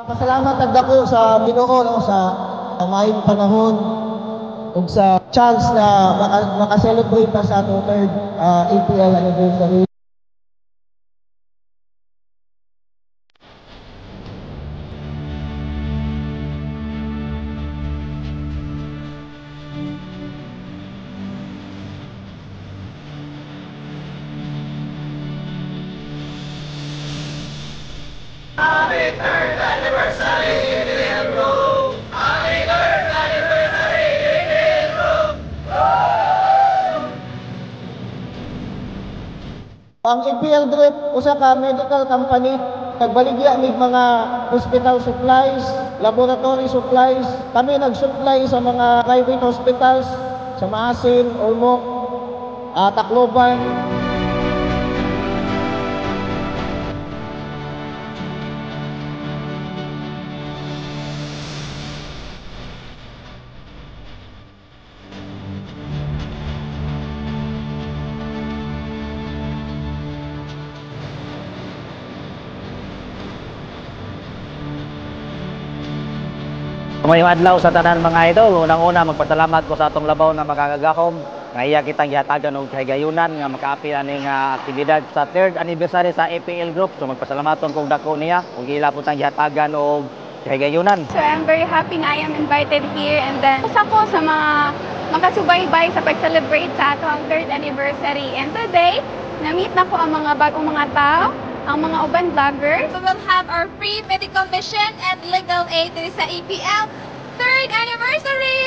Pasalamat agdako sa Ginoo no, sa maayong panahon ug sa chance na maka-celebrate pa sa atong third EPL anniversary. Happy third anniversary, EPL Group! Happy third anniversary, EPL Group! Ang EPL Group usa ka medical company nagbaligya mig mga hospital supplies, laboratory supplies. Kami nag-supply sa mga private hospitals sa Maasin, Ormoc, Tacloban. May adlaw sa tanan mga idol. Unang-una magpasalamat ko sa atong labaw na makagagahom. Ngaya kitang gihatagan og kahigayunan nga makaapil aning aktibidad sa 3rd anniversary sa EPL Group. So magpasalamaton kong dako niya ug ila po tang gihatagan og kahigayunan. So I'm very happy na I am invited here, and then usa ko sa mga makasubaybay sa pag-celebrate sa atong 3rd anniversary. And today, na-meet na ko ang mga bagong mga tao, ang mga uban vloggers. We will have our free medical mission and legal aid sa EPL 3rd anniversary!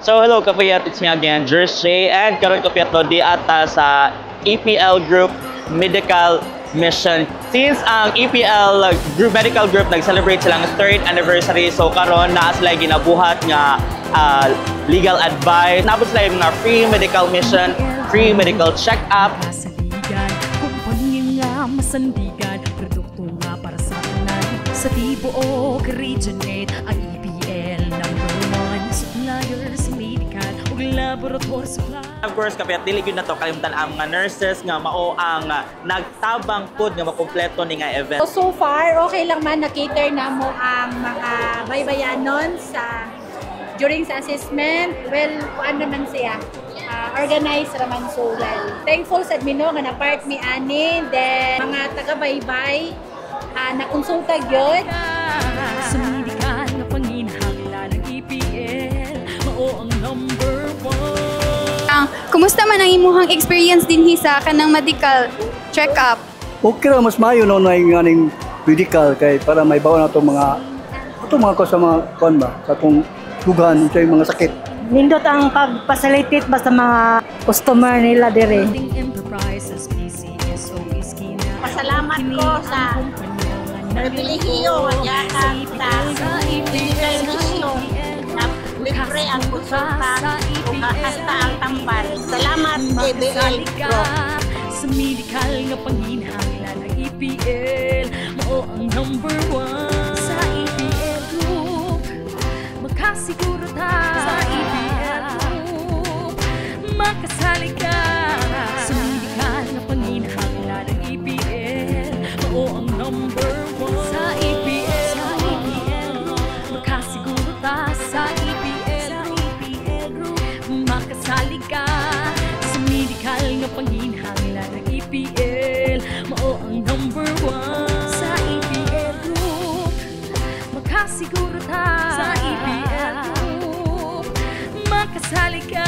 So hello Kapiyat, it's me again, Jersey, and karon Kapiyat no di ata sa EPL Group Medical Mission. Since ang EPL Group Medical Group nag-celebrate silang 3rd anniversary, so karon naa sila ginabuhat nga legal advice. Napos sila yung mga free medical mission, free medical check-up. Masaligan, kumpanya nga masandigan, produkto nga para sa tanan. Sa Tibo o Regionate, ang EPL #1 suppliers, medical ug laboratory supply. Of course, Kapiyat, dili gyud na to kalimutan ang mga nurses nga mao ang nagtabang pod nga makumpleto ni nga event. So far, okay lang man na-cater na mo ang mga baybayanon sa during sa assessment. Well, ano naman siya, organized naman so well. Thankful sa admino nga na-part mi ani, then mga taga-baybay na-konsulta gyud. Sa medical nga panginahanglan ng EPL, mao ang #1. Kumusta man ang imuhang experience dinhi sa kanang medical check-up? Okay ra, mas maayo no na yung medical kay para may baon na itong mga ko sa mga kon ba sa itong dugan sa mga sakit. Nindot ang pag-facilitate ba sa mga customer nila dire. Enterprises, PCSO, Iskina. Pasalamat ko sa pribilehiyo nga sa medical mission na libre ang konsulta o hasta ang tambal. Salamat EPL Group. Sa medical nga panginahanglan ng EPL, mao ang #1. Sa makasiguro ta sa EPL Group. Makasali ka sa medikal na panginahanglan ng EPL. Oo ang number 1 sa EPL Group. Makasiguro ta sa EPL Group. Makasali ka sa medikal na panginahanglan ng EPL. Mao ang number 1 sa EPL Group. Makasiguro ta sa EPL Group. Makasali ka